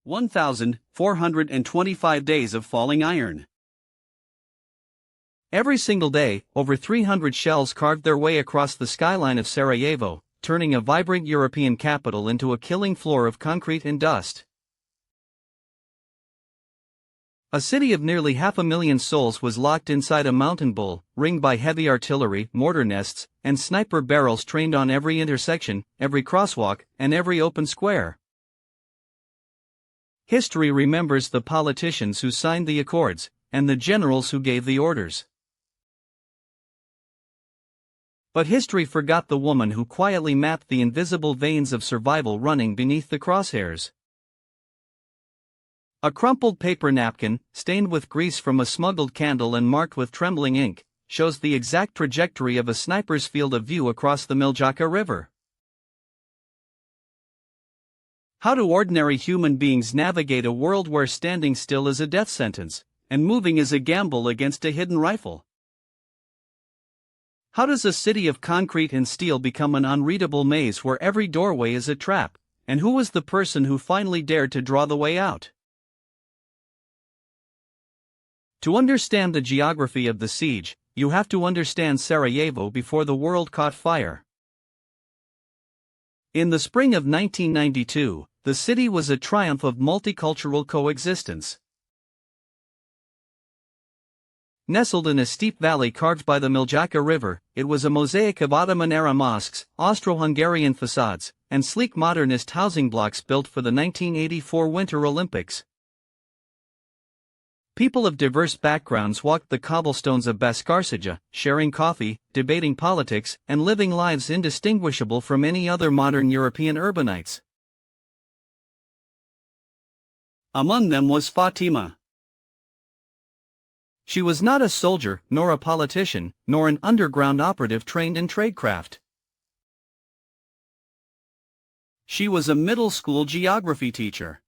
1,425 days of falling iron. Every single day, over 300 shells carved their way across the skyline of Sarajevo, turning a vibrant European capital into a killing floor of concrete and dust. A city of nearly 500,000 souls was locked inside a mountain bowl, ringed by heavy artillery, mortar nests, and sniper barrels trained on every intersection, every crosswalk, and every open square. History remembers the politicians who signed the accords, and the generals who gave the orders. But history forgot the woman who quietly mapped the invisible veins of survival running beneath the crosshairs. A crumpled paper napkin, stained with grease from a smuggled candle and marked with trembling ink, shows the exact trajectory of a sniper's field of view across the Miljacka River. How do ordinary human beings navigate a world where standing still is a death sentence, and moving is a gamble against a hidden rifle? How does a city of concrete and steel become an unreadable maze where every doorway is a trap, and who was the person who finally dared to draw the way out? To understand the geography of the siege, you have to understand Sarajevo before the world caught fire. In the spring of 1992, the city was a triumph of multicultural coexistence. Nestled in a steep valley carved by the Miljacka River, it was a mosaic of Ottoman-era mosques, Austro-Hungarian facades, and sleek modernist housing blocks built for the 1984 Winter Olympics. People of diverse backgrounds walked the cobblestones of Baskarsaja, sharing coffee, debating politics, and living lives indistinguishable from any other modern European urbanites. Among them was Fatima. She was not a soldier, nor a politician, nor an underground operative trained in tradecraft. She was a middle school geography teacher.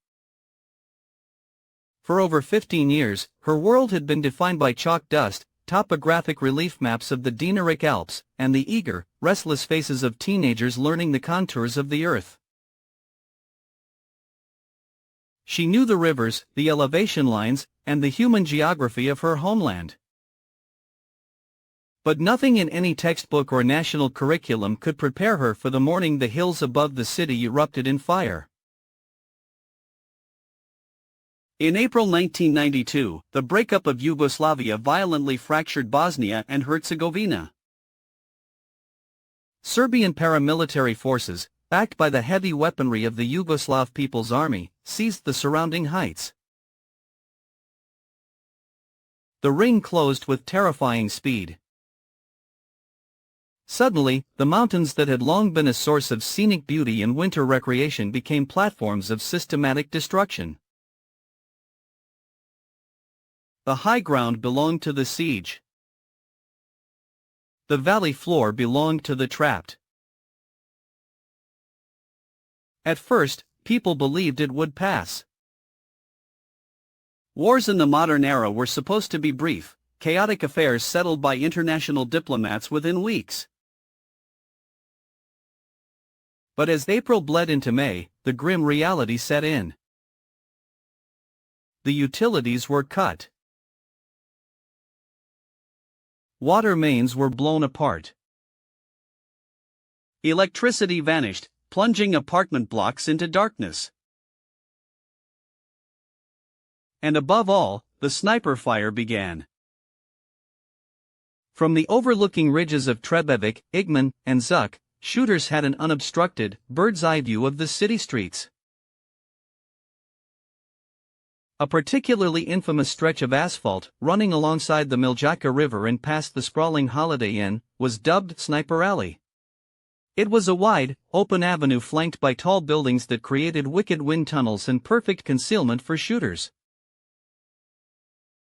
For over 15 years, her world had been defined by chalk dust, topographic relief maps of the Dinaric Alps, and the eager, restless faces of teenagers learning the contours of the earth. She knew the rivers, the elevation lines, and the human geography of her homeland. But nothing in any textbook or national curriculum could prepare her for the morning the hills above the city erupted in fire. In April 1992, the breakup of Yugoslavia violently fractured Bosnia and Herzegovina. Serbian paramilitary forces, backed by the heavy weaponry of the Yugoslav People's Army, seized the surrounding heights. The ring closed with terrifying speed. Suddenly, the mountains that had long been a source of scenic beauty and winter recreation became platforms of systematic destruction. The high ground belonged to the siege. The valley floor belonged to the trapped. At first, people believed it would pass. Wars in the modern era were supposed to be brief, chaotic affairs settled by international diplomats within weeks. But as April bled into May, the grim reality set in. The utilities were cut. Water mains were blown apart. Electricity vanished, plunging apartment blocks into darkness. And above all, the sniper fire began. From the overlooking ridges of Trebovic, Igman, and Zuk, shooters had an unobstructed, bird's-eye view of the city streets. A particularly infamous stretch of asphalt, running alongside the Miljacka River and past the sprawling Holiday Inn, was dubbed Sniper Alley. It was a wide, open avenue flanked by tall buildings that created wicked wind tunnels and perfect concealment for shooters.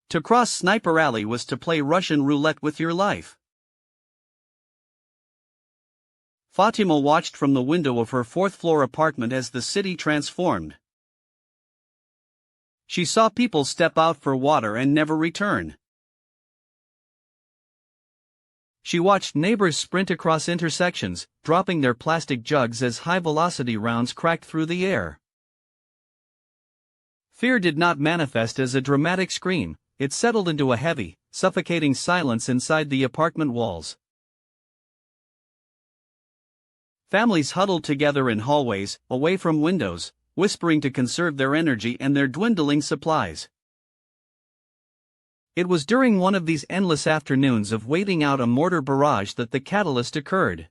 To cross Sniper Alley was to play Russian roulette with your life. Fatima watched from the window of her fourth-floor apartment as the city transformed. She saw people step out for water and never return. She watched neighbors sprint across intersections, dropping their plastic jugs as high-velocity rounds cracked through the air. Fear did not manifest as a dramatic scream, it settled into a heavy, suffocating silence inside the apartment walls. Families huddled together in hallways, away from windows, whispering to conserve their energy and their dwindling supplies. It was during one of these endless afternoons of waiting out a mortar barrage that the catalyst occurred.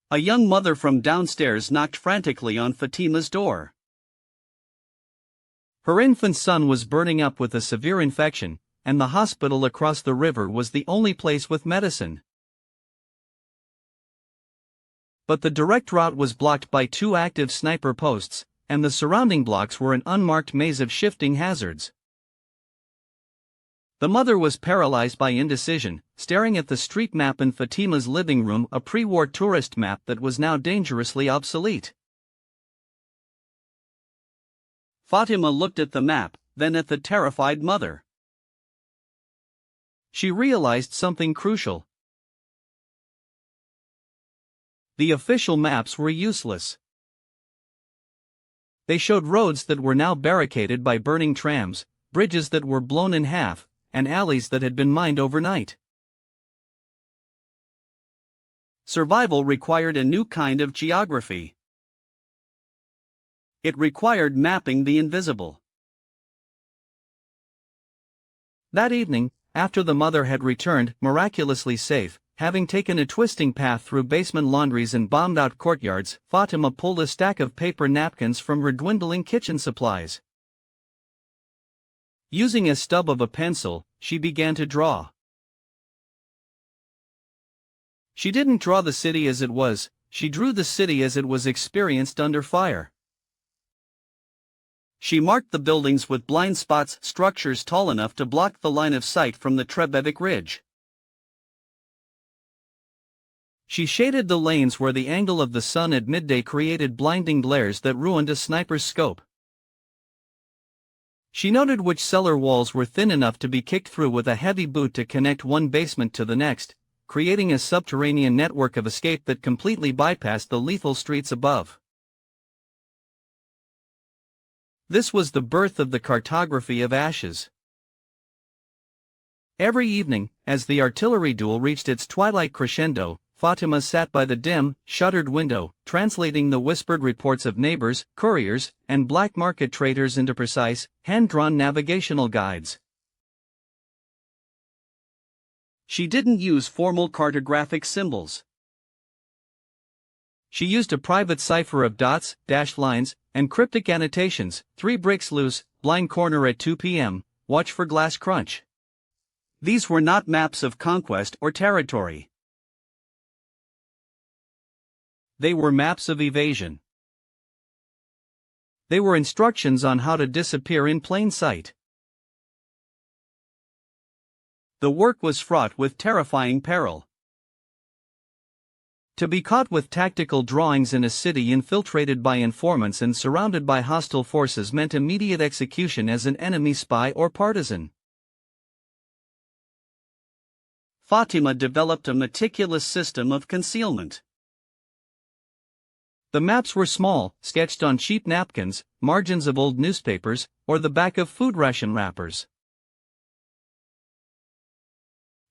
A young mother from downstairs knocked frantically on Fatima's door. Her infant son was burning up with a severe infection, and the hospital across the river was the only place with medicine. But the direct route was blocked by 2 active sniper posts, and the surrounding blocks were an unmarked maze of shifting hazards. The mother was paralyzed by indecision, staring at the street map in Fatima's living room, a pre-war tourist map that was now dangerously obsolete. Fatima looked at the map, then at the terrified mother. She realized something crucial. The official maps were useless. They showed roads that were now barricaded by burning trams, bridges that were blown in half, and alleys that had been mined overnight. Survival required a new kind of geography. It required mapping the invisible. That evening, after the mother had returned, miraculously safe, having taken a twisting path through basement laundries and bombed-out courtyards, Fatima pulled a stack of paper napkins from her dwindling kitchen supplies. Using a stub of a pencil, she began to draw. She didn't draw the city as it was, she drew the city as it was experienced under fire. She marked the buildings with blind spots, structures tall enough to block the line of sight from the Trebevic Ridge. She shaded the lanes where the angle of the sun at midday created blinding glares that ruined a sniper's scope. She noted which cellar walls were thin enough to be kicked through with a heavy boot to connect one basement to the next, creating a subterranean network of escape that completely bypassed the lethal streets above. This was the birth of the cartography of ashes. Every evening, as the artillery duel reached its twilight crescendo, Fatima sat by the dim, shuttered window, translating the whispered reports of neighbors, couriers, and black market traders into precise, hand-drawn navigational guides. She didn't use formal cartographic symbols. She used a private cipher of dots, dashed lines, and cryptic annotations: 3 bricks loose, blind corner at 2 p.m., watch for glass crunch. These were not maps of conquest or territory. They were maps of evasion. They were instructions on how to disappear in plain sight. The work was fraught with terrifying peril. To be caught with tactical drawings in a city infiltrated by informants and surrounded by hostile forces meant immediate execution as an enemy spy or partisan. Fatima developed a meticulous system of concealment. The maps were small, sketched on cheap napkins, margins of old newspapers, or the back of food ration wrappers.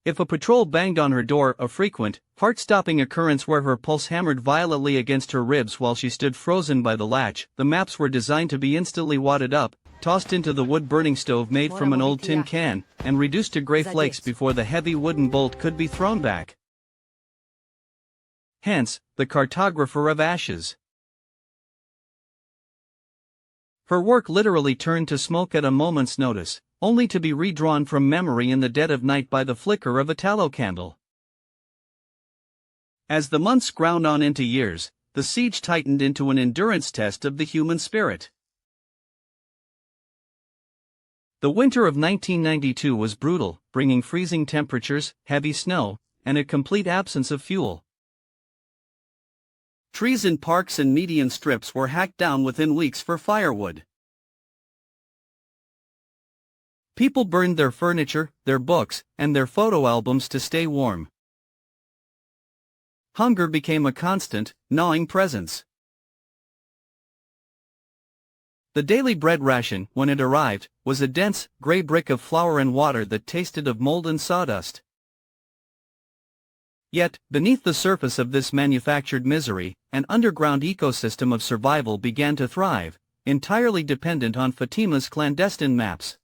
If a patrol banged on her door, a frequent, heart-stopping occurrence where her pulse hammered violently against her ribs while she stood frozen by the latch, the maps were designed to be instantly wadded up, tossed into the wood-burning stove made from an old tin can, and reduced to gray flakes before the heavy wooden bolt could be thrown back. Hence, the cartographer of ashes. Her work literally turned to smoke at a moment's notice, only to be redrawn from memory in the dead of night by the flicker of a tallow candle. As the months ground on into years, the siege tightened into an endurance test of the human spirit. The winter of 1992 was brutal, bringing freezing temperatures, heavy snow, and a complete absence of fuel. Trees in parks and median strips were hacked down within weeks for firewood. People burned their furniture, their books, and their photo albums to stay warm. Hunger became a constant, gnawing presence. The daily bread ration, when it arrived, was a dense, gray brick of flour and water that tasted of mold and sawdust. Yet, beneath the surface of this manufactured misery, an underground ecosystem of survival began to thrive, entirely dependent on Fatima's clandestine maps.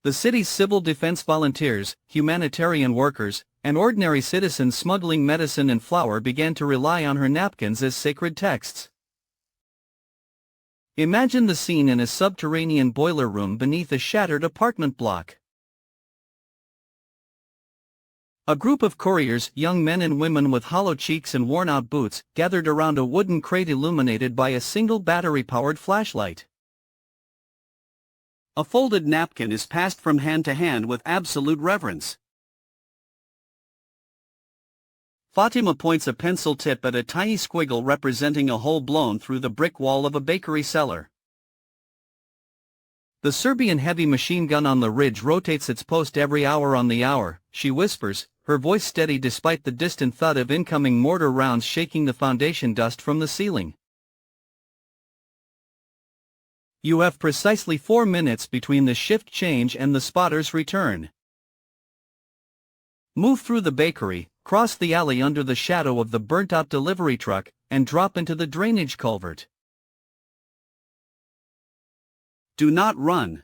The city's civil defense volunteers, humanitarian workers, and ordinary citizens smuggling medicine and flour began to rely on her napkins as sacred texts. Imagine the scene in a subterranean boiler room beneath a shattered apartment block. A group of couriers, young men and women with hollow cheeks and worn-out boots, gathered around a wooden crate illuminated by a single battery-powered flashlight. A folded napkin is passed from hand to hand with absolute reverence. Fatima points a pencil tip at a tiny squiggle representing a hole blown through the brick wall of a bakery cellar. The Serbian heavy machine gun on the ridge rotates its post every hour on the hour, she whispers, her voice steady despite the distant thud of incoming mortar rounds shaking the foundation dust from the ceiling. You have precisely 4 minutes between the shift change and the spotter's return. Move through the bakery, cross the alley under the shadow of the burnt-out delivery truck, and drop into the drainage culvert. Do not run.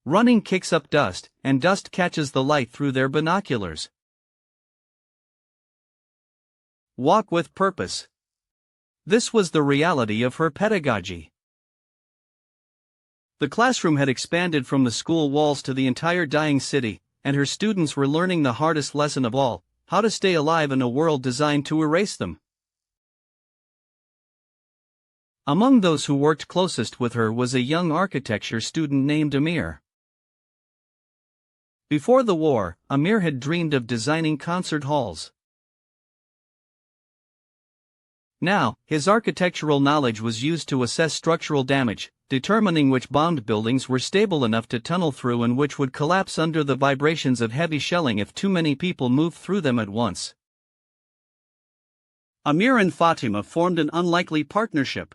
Running kicks up dust, and dust catches the light through their binoculars. Walk with purpose. This was the reality of her pedagogy. The classroom had expanded from the school walls to the entire dying city, and her students were learning the hardest lesson of all, how to stay alive in a world designed to erase them. Among those who worked closest with her was a young architecture student named Amir. Before the war, Amir had dreamed of designing concert halls. Now, his architectural knowledge was used to assess structural damage, determining which bombed buildings were stable enough to tunnel through and which would collapse under the vibrations of heavy shelling if too many people moved through them at once. Amir and Fatima formed an unlikely partnership.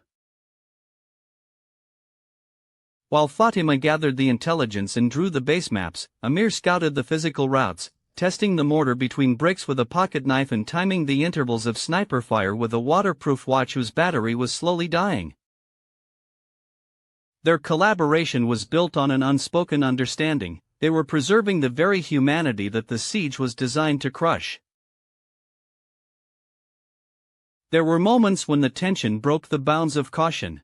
While Fatima gathered the intelligence and drew the base maps, Amir scouted the physical routes, testing the mortar between bricks with a pocket knife and timing the intervals of sniper fire with a waterproof watch whose battery was slowly dying. Their collaboration was built on an unspoken understanding: they were preserving the very humanity that the siege was designed to crush. There were moments when the tension broke the bounds of caution.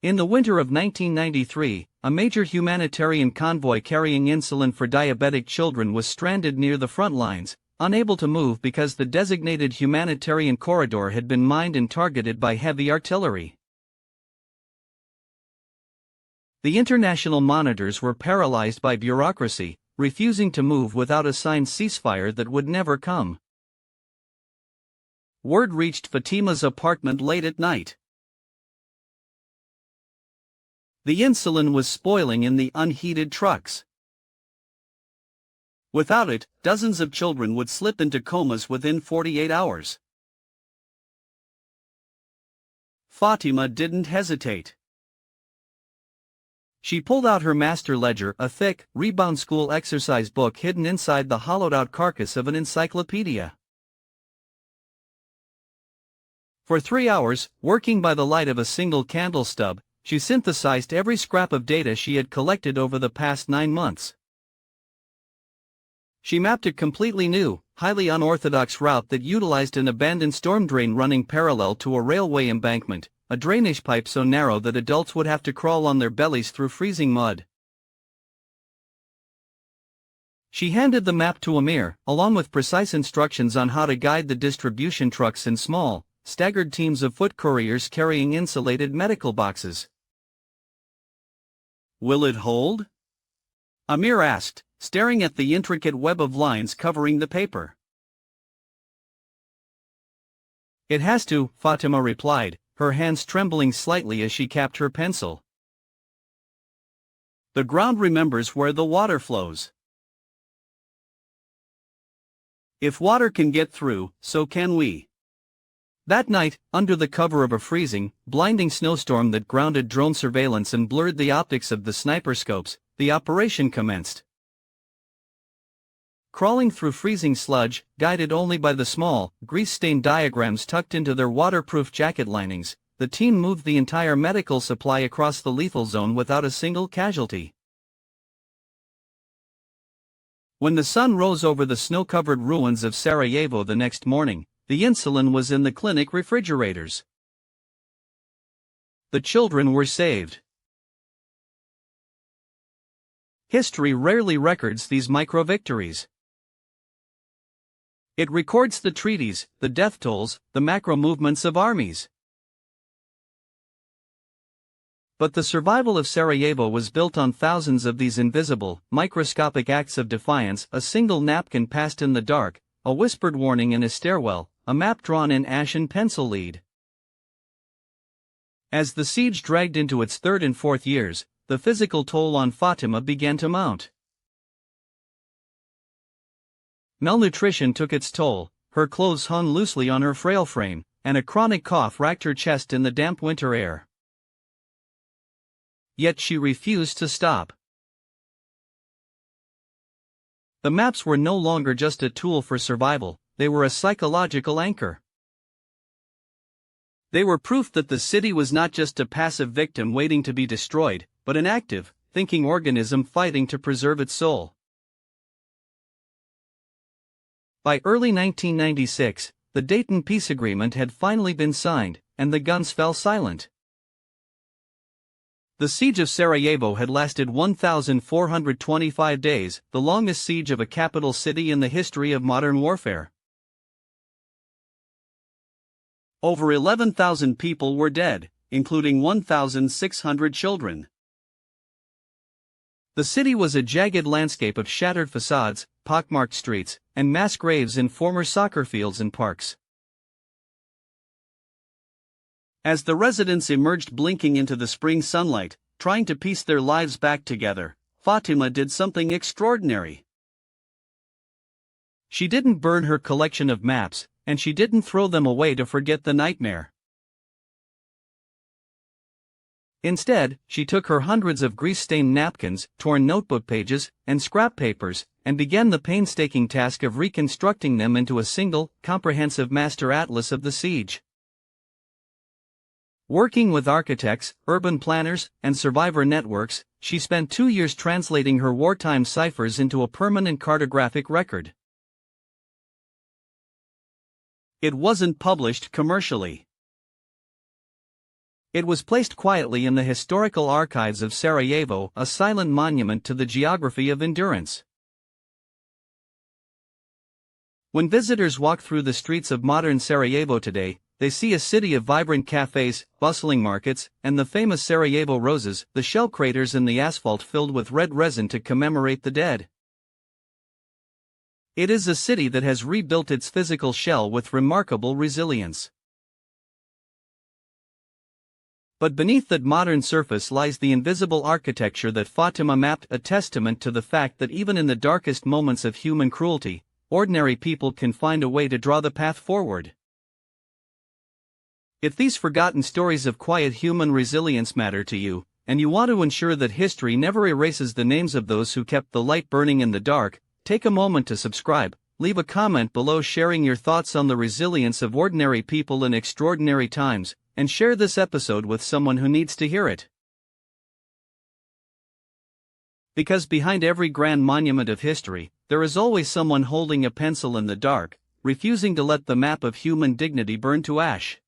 In the winter of 1993, a major humanitarian convoy carrying insulin for diabetic children was stranded near the front lines, unable to move because the designated humanitarian corridor had been mined and targeted by heavy artillery. The international monitors were paralyzed by bureaucracy, refusing to move without a signed ceasefire that would never come. Word reached Fatima's apartment late at night. The insulin was spoiling in the unheated trucks. Without it, dozens of children would slip into comas within 48 hours. Fatima didn't hesitate. She pulled out her master ledger, a thick, rebound school exercise book hidden inside the hollowed-out carcass of an encyclopedia. For 3 hours, working by the light of a single candle stub, she synthesized every scrap of data she had collected over the past 9 months. She mapped a completely new, highly unorthodox route that utilized an abandoned storm drain running parallel to a railway embankment, a drainage pipe so narrow that adults would have to crawl on their bellies through freezing mud. She handed the map to Amir, along with precise instructions on how to guide the distribution trucks and small, staggered teams of foot couriers carrying insulated medical boxes. "Will it hold?" Amir asked, staring at the intricate web of lines covering the paper. "It has to," Fatima replied, her hands trembling slightly as she capped her pencil. "The ground remembers where the water flows. If water can get through, so can we." That night, under the cover of a freezing, blinding snowstorm that grounded drone surveillance and blurred the optics of the sniper scopes, the operation commenced. Crawling through freezing sludge, guided only by the small, grease-stained diagrams tucked into their waterproof jacket linings, the team moved the entire medical supply across the lethal zone without a single casualty. When the sun rose over the snow-covered ruins of Sarajevo the next morning, the insulin was in the clinic refrigerators. The children were saved. History rarely records these micro-victories. It records the treaties, the death tolls, the macro movements of armies. But the survival of Sarajevo was built on thousands of these invisible, microscopic acts of defiance: a single napkin passed in the dark, a whispered warning in a stairwell, a map drawn in ashen pencil lead. As the siege dragged into its third and fourth years, the physical toll on Fatima began to mount. Malnutrition took its toll, her clothes hung loosely on her frail frame, and a chronic cough racked her chest in the damp winter air. Yet she refused to stop. The maps were no longer just a tool for survival, they were a psychological anchor. They were proof that the city was not just a passive victim waiting to be destroyed, but an active, thinking organism fighting to preserve its soul. By early 1996, the Dayton Peace Agreement had finally been signed, and the guns fell silent. The siege of Sarajevo had lasted 1,425 days, the longest siege of a capital city in the history of modern warfare. Over 11,000 people were dead, including 1,600 children. The city was a jagged landscape of shattered facades, pockmarked streets, and mass graves in former soccer fields and parks. As the residents emerged blinking into the spring sunlight, trying to piece their lives back together, Fatima did something extraordinary. She didn't burn her collection of maps, and she didn't throw them away to forget the nightmare. Instead, she took her hundreds of grease-stained napkins, torn notebook pages, and scrap papers, and began the painstaking task of reconstructing them into a single, comprehensive master atlas of the siege. Working with architects, urban planners, and survivor networks, she spent 2 years translating her wartime ciphers into a permanent cartographic record. It wasn't published commercially. It was placed quietly in the historical archives of Sarajevo, a silent monument to the geography of endurance. When visitors walk through the streets of modern Sarajevo today, they see a city of vibrant cafes, bustling markets, and the famous Sarajevo roses, the shell craters in the asphalt filled with red resin to commemorate the dead. It is a city that has rebuilt its physical shell with remarkable resilience. But beneath that modern surface lies the invisible architecture that Fatima mapped, a testament to the fact that even in the darkest moments of human cruelty, ordinary people can find a way to draw the path forward. If these forgotten stories of quiet human resilience matter to you, and you want to ensure that history never erases the names of those who kept the light burning in the dark, take a moment to subscribe, leave a comment below sharing your thoughts on the resilience of ordinary people in extraordinary times, and share this episode with someone who needs to hear it. Because behind every grand monument of history, there is always someone holding a pencil in the dark, refusing to let the map of human dignity burn to ash.